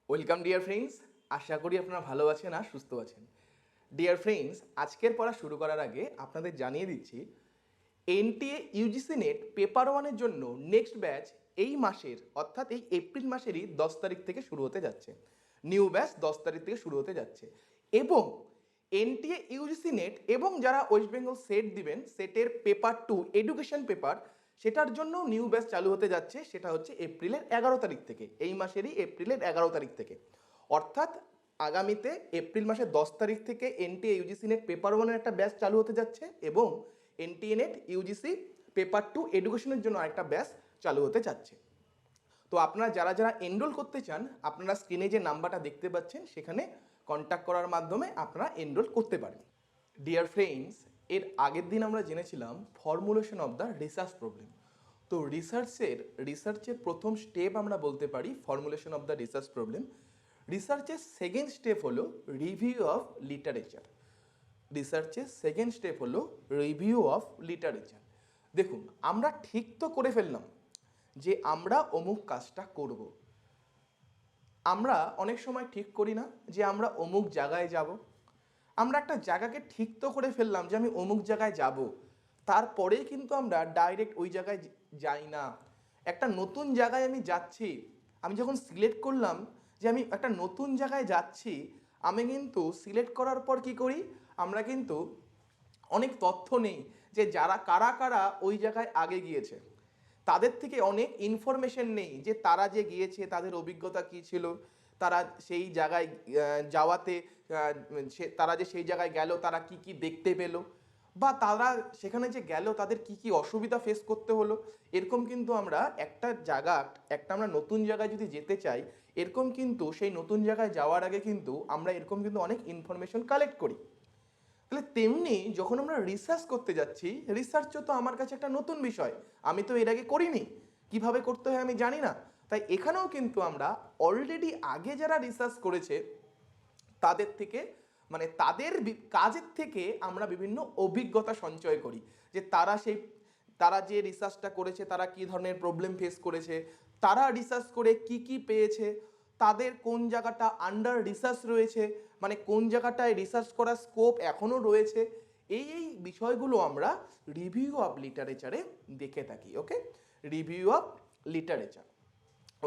Welcome dear friends, আশা করি আপনারা ভালো আছেন আর সুস্থ আছেন। ডিয়ার ফ্রেন্ডস, আজকের পড়া শুরু করার আগে আপনাদের জানিয়ে দিচ্ছি এনটিএ ইউজিসি নেট পেপার ওয়ানের জন্য নেক্সট ব্যাচ এই মাসের অর্থাৎ এই এপ্রিল মাসেরই 10 তারিখ থেকে শুরু হতে যাচ্ছে। নিউ ব্যাচ 10 তারিখ থেকে শুরু হতে যাচ্ছে এবং এনটিএ ইউজিসি নেট এবং যারা ওয়েস্ট বেঙ্গল সেট দিবেন সেটের পেপার 2 এডুকেশন পেপার, সেটার জন্য নিউ ব্যাচ চালু হতে যাচ্ছে। সেটা হচ্ছে এপ্রিলের 11 তারিখ থেকে, এই মাসেরই এপ্রিলের 11 তারিখ থেকে। অর্থাৎ আগামীতে এপ্রিল মাসের 10 তারিখ থেকে এনটিএ ইউজিসি নেট পেপার ওয়ানের একটা ব্যাচ চালু হতে যাচ্ছে এবং এনটিএ নেট ইউজিসি পেপার 2 এডুকেশনের জন্য আরেকটা ব্যাচ চালু হতে যাচ্ছে। তো আপনারা যারা যারা এনরোল করতে চান, আপনারা স্ক্রিনে যে নাম্বারটা দেখতে পাচ্ছেন সেখানে কন্ট্যাক্ট করার মাধ্যমে আপনারা এনরোল করতে পারেন। ডিয়ার ফ্রেন্ডস, এর আগের দিন আমরা জেনেছিলাম formulation of the research problem. তো রিসার্চের প্রথম স্টেপ আমরা বলতে পারি formulation of the research problem. রিসার্চের সেকেন্ড স্টেপ হলো রিভিউ অফ লিটারেচার। রিসার্চের সেকেন্ড স্টেপ হলো রিভিউ অফ লিটারেচার। দেখুন, আমরা ঠিক তো করে ফেললাম যে আমরা অমুক কাজটা করব। আমরা অনেক সময় ঠিক করি না যে আমরা অমুক জায়গায় যাব। আমরা একটা জায়গাকে ঠিক তো করে ফেললাম যে আমি অমুক জায়গায় যাব, তারপরেই কিন্তু আমরা ডাইরেক্ট ওই জায়গায় যাই না। একটা নতুন জায়গায় আমি যাচ্ছি, আমি যখন সিলেক্ট করলাম যে আমি একটা নতুন জায়গায় যাচ্ছি, আমি কিন্তু সিলেক্ট করার পর কি করি, আমরা কিন্তু অনেক তথ্য নেই যে যারা কারা কারা ওই জায়গায় আগে গিয়েছে, তাদের থেকে অনেক ইনফরমেশন নেই যে তারা যে গিয়েছে তাদের অভিজ্ঞতা কী ছিল, তারা সেই জায়গায় যাওয়াতে তারা যে সেই জায়গায় গেল তারা কি কি দেখতে পেলো, বা তারা সেখানে যে গেল তাদের কি কি অসুবিধা ফেস করতে হলো। এরকম কিন্তু আমরা আমরা নতুন জায়গায় যদি যেতে চাই, এরকম কিন্তু সেই নতুন জায়গায় যাওয়ার আগে কিন্তু আমরা এরকম কিন্তু অনেক ইনফরমেশন কালেক্ট করি। তাহলে তেমনি যখন আমরা রিসার্চ করতে যাচ্ছি, রিসার্চও তো আমার কাছে একটা নতুন বিষয়, আমি তো এর আগে করিনি, কিভাবে করতে হয় আমি জানি না। তাই এখানেও কিন্তু আমরা অলরেডি আগে যারা রিসার্চ করেছে তাদের থেকে, মানে তাদের কাজের থেকে আমরা বিভিন্ন অভিজ্ঞতা সঞ্চয় করি যে তারা যে রিসার্চটা করেছে তারা কী ধরনের প্রবলেম ফেস করেছে, তারা রিসার্চ করে কি কি পেয়েছে, তাদের কোন জায়গাটা আন্ডার রিসার্চ রয়েছে, মানে কোন জায়গাটায় রিসার্চ করার স্কোপ এখনও রয়েছে। এই বিষয়গুলো আমরা রিভিউ অফ লিটারেচারে দেখে থাকি। ওকে, রিভিউ অফ লিটারেচার।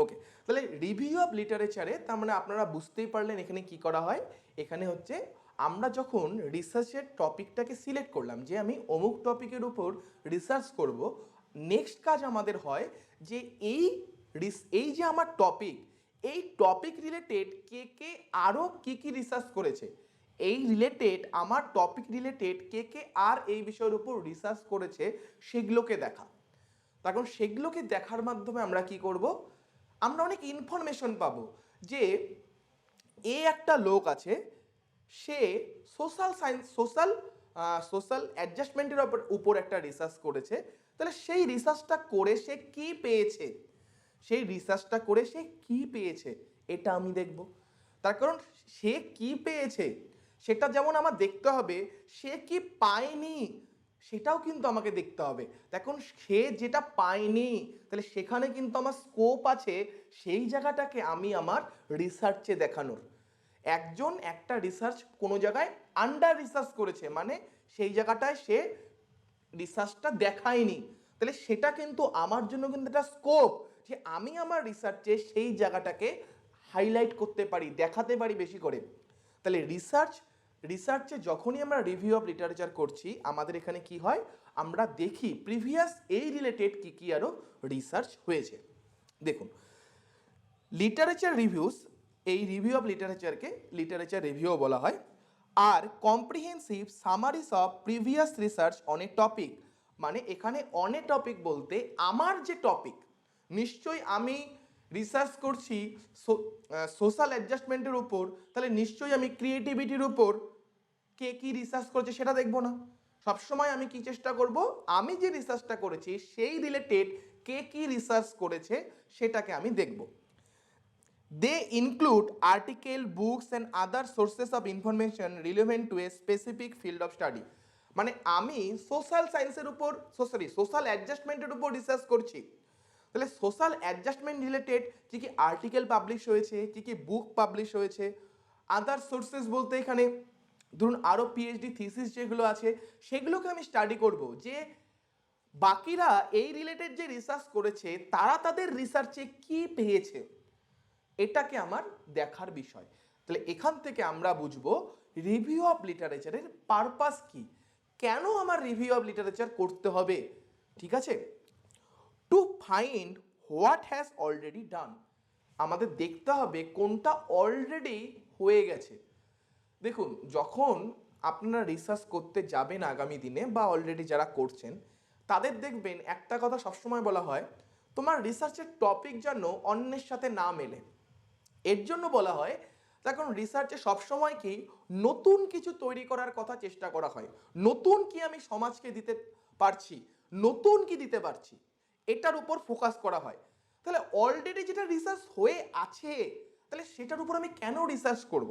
ওকে, তাহলে রিভিউ অফ লিটারেচারে তার মানে আপনারা বুঝতেই পারলেন এখানে কি করা হয়। এখানে হচ্ছে আমরা যখন রিসার্চের টপিকটাকে সিলেক্ট করলাম যে আমি অমুক টপিকের উপর রিসার্চ করব, নেক্সট কাজ আমাদের হয় যে এই যে আমার টপিক, এই টপিক রিলেটেড কে কে আরও কী কী রিসার্চ করেছে, আমার টপিক রিলেটেড কে কে আর এই বিষয়ের উপর রিসার্চ করেছে সেগুলোকে দেখা। তখন সেগুলোকে দেখার মাধ্যমে আমরা কি করব, আমরা অনেক ইনফরমেশন পাবো যে একটা লোক আছে, সে সোশ্যাল অ্যাডজাস্টমেন্টের উপর একটা রিসার্চ করেছে। তাহলে সেই রিসার্চটা করে সে কি পেয়েছে, এটা আমি দেখব। তার কারণ সে কি পেয়েছে সেটা যেমন আমার দেখতে হবে, সে কি পায়নি সেটাও কিন্তু আমাকে দেখতে হবে। দেখুন, সে যেটা পায়নি তাহলে সেখানে কিন্তু আমার স্কোপ আছে সেই জায়গাটাকে আমি আমার রিসার্চে দেখানোর। একজন একটা রিসার্চ কোনো জায়গায় আন্ডার রিসার্চ করেছে, মানে সেই জায়গাটায় সে রিসার্চটা দেখায়নি, তাহলে সেটা কিন্তু আমার জন্য কিন্তু একটা স্কোপ যে আমি আমার রিসার্চে সেই জায়গাটাকে হাইলাইট করতে পারি, দেখাতে পারি বেশি করে। তাহলে রিসার্চে যখনই আমরা রিভিউ অফ লিটারেচার করছি, আমাদের এখানে কি হয়, আমরা দেখি প্রিভিয়াস এই রিলেটেড কি কি আরও রিসার্চ হয়েছে। দেখুন, লিটারেচার রিভিউস, এই রিভিউ অফ লিটারেচারকে লিটারেচার রিভিউ বলা হয়। আর comprehensive summaries of previous research on a topic, মানে এখানে অন এ টপিক বলতে আমার যে টপিক, নিশ্চয়ই আমি রিসার্চ করছি সোশ্যাল অ্যাডজাস্টমেন্টের উপর, তাহলে নিশ্চয়ই আমি ক্রিয়েটিভিটির উপর কে কি রিসার্চ করেছে সেটা দেখবো না। সবসময় আমি কি চেষ্টা করব, আমি যে রিসার্চটা করেছি সেই রিলেটেড কে কি রিসার্চ করেছে সেটাকে আমি দেখব। They include article, books and other sources of information relevant to a specific field of study. মানে আমি সোশ্যাল সায়েন্সের উপর সোশ্যাল অ্যাডজাস্টমেন্টের উপর রিসার্চ করছি, তাহলে সোশ্যাল অ্যাডজাস্টমেন্ট রিলেটেড কী কী আর্টিকেল পাবলিশ হয়েছে, কী কী বুক পাবলিশ হয়েছে, আদার সোর্সেস বলতে এখানে ধরুন আরও পিএইচডি থিসিস যেগুলো আছে সেগুলোকে আমি স্টাডি করব, যে বাকিরা এই রিলেটেড যে রিসার্চ করেছে তারা তাদের রিসার্চে কি পেয়েছে, এটাকে আমার দেখার বিষয়। তাহলে এখান থেকে আমরা বুঝবো রিভিউ অফ লিটারেচারের পারপাস কি, কেন আমার রিভিউ অফ লিটারেচার করতে হবে। ঠিক আছে, two find what has already ডান, আমাদের দেখতে হবে কোনটা অলরেডি হয়ে গেছে। দেখুন, যখন আপনারা রিসার্চ করতে যাবেন আগামী দিনে বা অলরেডি যারা করছেন তাদের দেখবেন একটা কথা সবসময় বলা হয়, তোমার রিসার্চের টপিক যেন অন্যের সাথে না মেলে। এর জন্য বলা হয় তার কারণ রিসার্চে সবসময় কি নতুন কিছু তৈরি করার কথা চেষ্টা করা হয়, নতুন কি আমি সমাজকে দিতে পারছি, নতুন কি দিতে পারছি, এটার উপর ফোকাস করা হয়। তাহলে অলরেডি যেটা রিসার্চ হয়ে আছে তাহলে সেটার উপর আমি কেন রিসার্চ করব,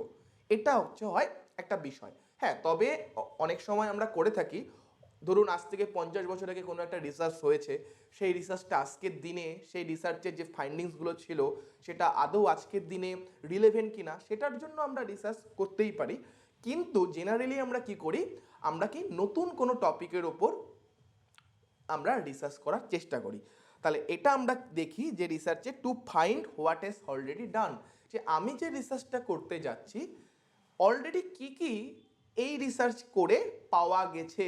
এটা হচ্ছে হয় একটা বিষয়। হ্যাঁ, তবে অনেক সময় আমরা করে থাকি, ধরুন আজ থেকে 50 বছর আগে কোনো একটা রিসার্চ হয়েছে, সেই রিসার্চটা আজকের দিনে সেই রিসার্চের যে ফাইন্ডিংসগুলো ছিল সেটা আদৌ আজকের দিনে রিলেভেন্ট কিনা সেটার জন্য আমরা রিসার্চ করতেই পারি। কিন্তু জেনারেলি আমরা কি করি, আমরা কি নতুন কোনো টপিকের ওপর আমরা রিসার্চ করার চেষ্টা করি। তাহলে এটা আমরা দেখি যে রিসার্চে to find what has already done, যে আমি যে রিসার্চটা করতে যাচ্ছি অলরেডি কি কি এই রিসার্চ করে পাওয়া গেছে,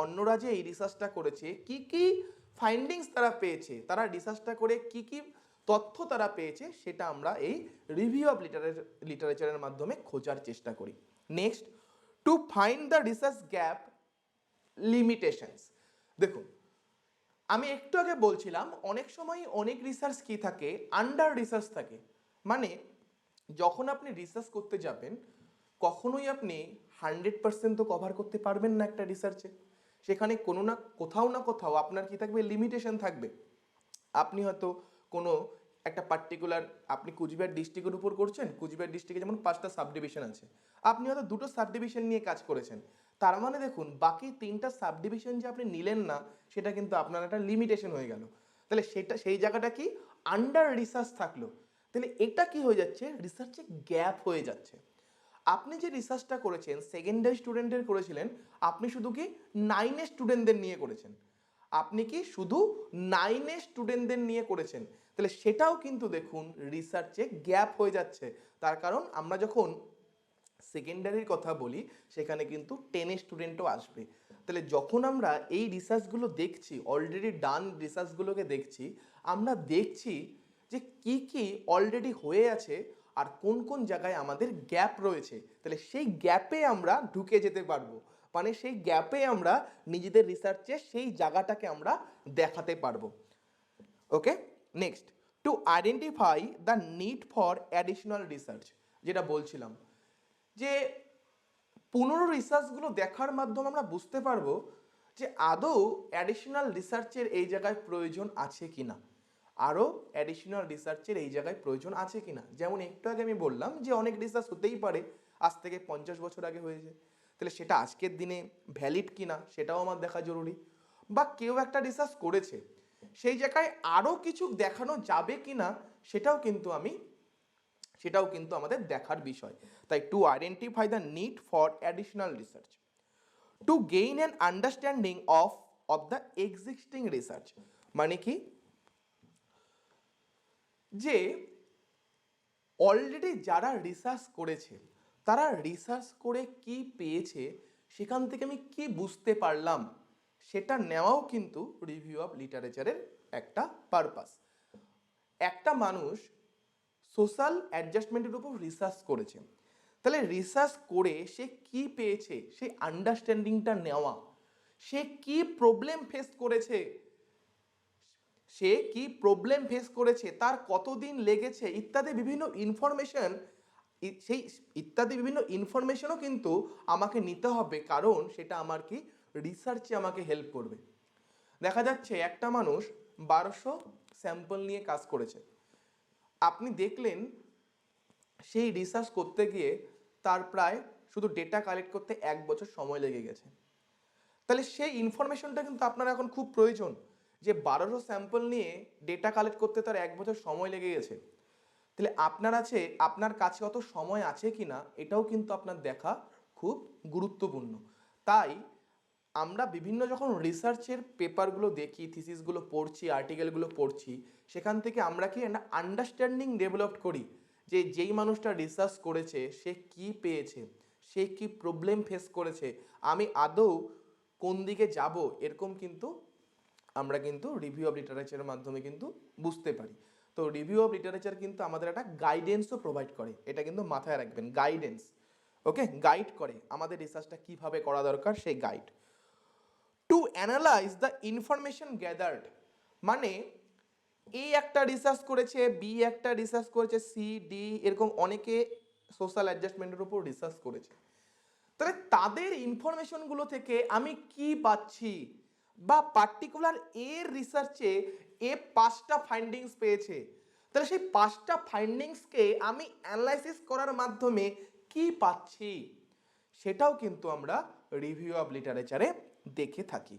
অন্যরা যে এই রিসার্চটা করেছে কি কি ফাইন্ডিংস তারা পেয়েছে, তারা রিসার্চটা করে কি কি তথ্য তারা পেয়েছে, সেটা আমরা এই রিভিউ অফ লিটারেচারের মাধ্যমে খোঁজার চেষ্টা করি। Next, to find the research gap limitations. দেখুন, আমি একটু আগে বলছিলাম অনেক সময় অনেক রিসার্চ কি থাকে, আন্ডার রিসার্চ থাকে। মানে যখন আপনি রিসার্চ করতে যাবেন কখনোই আপনি 100% তো কভার করতে পারবেন না একটা রিসার্চে, সেখানে কোনো না কোথাও আপনার কি থাকবে, লিমিটেশন থাকবে। আপনি হয়তো কোনো একটা পার্টিকুলার, আপনি কুচবিহার ডিস্ট্রিক্টের উপর করছেন, কুচবিহার ডিস্ট্রিক্টে যেমন 5টা সাব ডিভিশন আছে, আপনি হয়তো 2টো সাব ডিভিশন নিয়ে কাজ করেছেন, তার মানে দেখুন বাকি 3টা সাব ডিভিশন যে আপনি নিলেন না সেটা কিন্তু আপনার একটা লিমিটেশন হয়ে গেল। তাহলে সেটা সেই জায়গাটা কি আন্ডার রিসার্চ থাকলো, তাহলে এটা কি হয়ে যাচ্ছে, রিসার্চে গ্যাপ হয়ে যাচ্ছে। আপনি যে রিসার্চটা করেছেন সেকেন্ডারি স্টুডেন্টের করেছিলেন, আপনি শুধু কি 9-এর স্টুডেন্টদের নিয়ে করেছেন, আপনি কি শুধু 9-এর স্টুডেন্টদের নিয়ে করেছেন, তাহলে সেটাও কিন্তু দেখুন রিসার্চে গ্যাপ হয়ে যাচ্ছে। তার কারণ আমরা যখন সেকেন্ডারির কথা বলি সেখানে কিন্তু 10-এর স্টুডেন্টও আসবে। তাহলে যখন আমরা এই রিসার্চগুলো দেখছি, অলরেডি ডান রিসার্চগুলোকে দেখছি, আমরা দেখছি যে কি কি অলরেডি হয়ে আছে আর কোন কোন জায়গায় আমাদের গ্যাপ রয়েছে, তাহলে সেই গ্যাপে আমরা ঢুকে যেতে পারবো, মানে সেই গ্যাপে আমরা নিজেদের রিসার্চে সেই জায়গাটাকে আমরা দেখাতে পারবো। Okay, next, to identify the need for additional research, যেটা বলছিলাম যে পুনর রিসার্চগুলো দেখার মাধ্যমে আমরা বুঝতে পারবো যে আদৌ অ্যাডিশনাল রিসার্চের এই জায়গায় প্রয়োজন আছে কি না, আরও অ্যাডিশনাল রিসার্চের এই জায়গায় প্রয়োজন আছে কি না। যেমন একটু আগে আমি বললাম যে অনেক রিসার্চ হতেই পারে আজ থেকে 50 বছর আগে হয়েছে, তাহলে সেটা আজকের দিনে ভ্যালিড কি না সেটাও আমার দেখা জরুরি। বা কেউ একটা রিসার্চ করেছে সেই জায়গায় আরও কিছু দেখানো যাবে কি না সেটাও কিন্তু আমাদের দেখার বিষয়। তাই two identify the need for additional research, to gain an understanding of the existing research, মানে কি যে অলরেডি যারা রিসার্চ করেছে তারা রিসার্চ করে কি পেয়েছে, সেখান থেকে আমি কি বুঝতে পারলাম, সেটা নেওয়াও কিন্তু রিভিউ অফ লিটারেচারের একটা পারপাস। একটা মানুষ সোশ্যাল অ্যাডজাস্টমেন্টের উপর রিসার্চ করেছে, তাহলে রিসার্চ করে সে কি পেয়েছে সেই আন্ডারস্ট্যান্ডিংটা নেওয়া, সে কি প্রবলেম ফেস করেছে, তার কতদিন লেগেছে ইত্যাদি বিভিন্ন ইনফরমেশনও কিন্তু আমাকে নিতে হবে, কারণ সেটা আমার কি রিসার্চে আমাকে হেল্প করবে। দেখা যাচ্ছে একটা মানুষ 1200 স্যাম্পল নিয়ে কাজ করেছে, আপনি দেখলেন সেই রিসার্চ করতে গিয়ে তার প্রায় শুধু ডেটা কালেক্ট করতে 1 বছর সময় লেগে গেছে, তাহলে সেই ইনফরমেশনটা কিন্তু আপনার এখন খুব প্রয়োজন যে 1200 স্যাম্পল নিয়ে ডেটা কালেক্ট করতে তার 1 বছর সময় লেগে গেছে, তাহলে আপনার কাছে অত সময় আছে কি না এটাও কিন্তু আপনার দেখা খুব গুরুত্বপূর্ণ। তাই আমরা বিভিন্ন যখন রিসার্চের পেপারগুলো দেখি, থিসিসগুলো পড়ছি, আর্টিকেলগুলো পড়ছি, সেখান থেকে আমরা কি একটা আন্ডারস্ট্যান্ডিং ডেভেলপ করি যে যেই মানুষটা রিসার্চ করেছে সে কি পেয়েছে, সে কি প্রবলেম ফেস করেছে, আমি আদৌ কোন দিকে যাব, এরকম কিন্তু আমরা কিন্তু রিভিউ অফ লিটারেচারের মাধ্যমে কিন্তু বুঝতে পারি। তো রিভিউ অফ লিটারেচার কিন্তু আমাদের একটা গাইডেন্সও প্রোভাইড করে, এটা কিন্তু মাথায় রাখবেন, গাইডেন্স। ওকে, গাইড করে আমাদের রিসার্চটা কিভাবে করা দরকার, সেই guide. To analyse the information gathered, মানে এ একটা রিসার্চ করেছে, বি একটা রিসার্চ করেছে, সি ডি এরকম অনেকে সোশ্যাল অ্যাডজাস্টমেন্টের উপর রিসার্চ করেছে। তাহলে তাদের ইনফরমেশনগুলো থেকে আমি কি পাচ্ছি, বা পার্টিকুলার এর রিসার্চে এ 5টা ফাইন্ডিংস পেয়েছে, তাহলে সেই 5টা ফাইন্ডিংসকে আমি অ্যানালাইসিস করার মাধ্যমে কি পাচ্ছি, সেটাও কিন্তু আমরা রিভিউ অফ লিটারেচারে দেখে থাকি।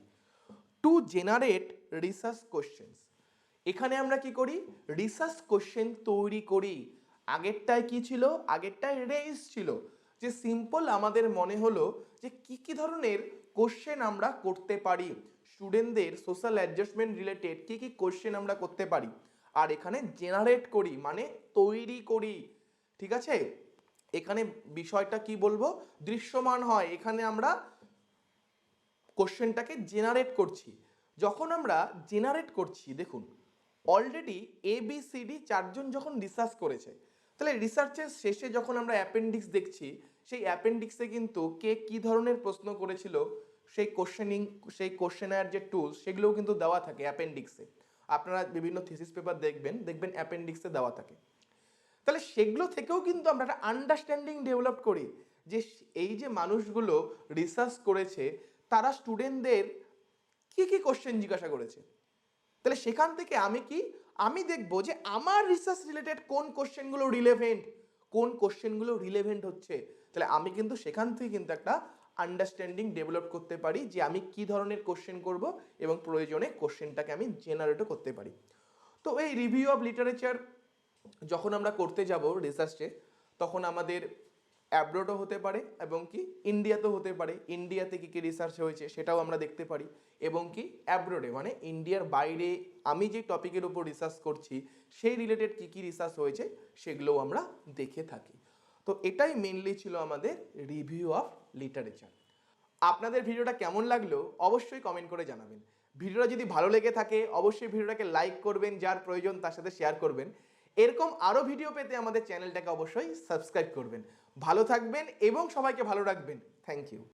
টু জেনারেট রিসার্চ কোশ্চেন্স, এখানে আমরা কি করি, রিসার্চ কোশ্চেন তৈরি করি। আগেরটায় কি ছিল, আগেরটায় রেস ছিল, যে সিম্পল আমাদের মনে হলো যে কি ধরনের কোশ্চেন আমরা করতে পারি, স্টুডেন্টদের সোশ্যাল অ্যাডজাস্টমেন্ট রিলেটেড কি কোশ্চেন আমরা করতে পারি, আর এখানে জেনারেট করি মানে তৈরি করি। ঠিক আছে, এখানে বিষয়টা কি বলবো, দৃশ্যমান হয়, এখানে আমরা কোশ্চেনটাকে জেনারেট করছি। যখন আমরা জেনারেট করছি, দেখুন অলরেডি ABCD 4জন যখন রিসার্চ করেছে, তাহলে রিসার্চের শেষে যখন আমরা অ্যাপেন্ডিক্স দেখছি, সেই অ্যাপেন্ডিক্সে কিন্তু কে কি ধরনের প্রশ্ন করেছিল, সেই কোশ্চেনার যে টুলস সেগুলোও কিন্তু দেওয়া থাকে অ্যাপেন্ডিক্সে। আপনারা বিভিন্ন থিসিস পেপার দেখবেন অ্যাপেন্ডিক্সে দেওয়া থাকে। তাহলে সেগুলো থেকেও কিন্তু আমরা একটা আন্ডারস্ট্যান্ডিং ডেভেলপ করি যে এই যে মানুষগুলো রিসার্চ করেছে তারা স্টুডেন্টদের কি কোশ্চেন জিজ্ঞাসা করেছে। তাহলে সেখান থেকে আমি দেখব যে আমার রিসার্চ রিলেটেড কোন কোশ্চেনগুলো রিলেভেন্ট হচ্ছে। তাহলে আমি কিন্তু সেখান থেকে কিন্তু একটা আন্ডারস্ট্যান্ডিং ডেভেলপ করতে পারি যে আমি কি ধরনের কোশ্চেন করব এবং প্রয়োজনে কোশ্চেনটাকে আমি জেনারেটও করতে পারি। তো এই রিভিউ অফ লিটারেচার যখন আমরা করতে যাব রিসার্চে, তখন আমাদের অ্যাব্রোডও হতে পারে এবং কি ইন্ডিয়াতেও হতে পারে। ইন্ডিয়াতে কি রিসার্চ হয়েছে সেটাও আমরা দেখতে পারি, এবং কি অ্যাব্রোডে মানে ইন্ডিয়ার বাইরে আমি যে টপিকের উপর রিসার্চ করছি সেই রিলেটেড কি রিসার্চ হয়েছে সেগুলোও আমরা দেখে থাকি। তো এটাই মেনলি ছিল আমাদের রিভিউ অফ লিটারেচার। আপনাদের ভিডিওটা কেমন লাগলো অবশ্যই কমেন্ট করে জানাবেন। ভিডিওটা যদি ভালো লেগে থাকে অবশ্যই ভিডিওটাকে লাইক করবেন, যার প্রয়োজন তার সাথে শেয়ার করবেন। এরকম আরও ভিডিও পেতে আমাদের চ্যানেলটাকে অবশ্যই সাবস্ক্রাইব করবেন। ভালো থাকবেন এবং সবাইকে ভালো রাখবেন। Thank you.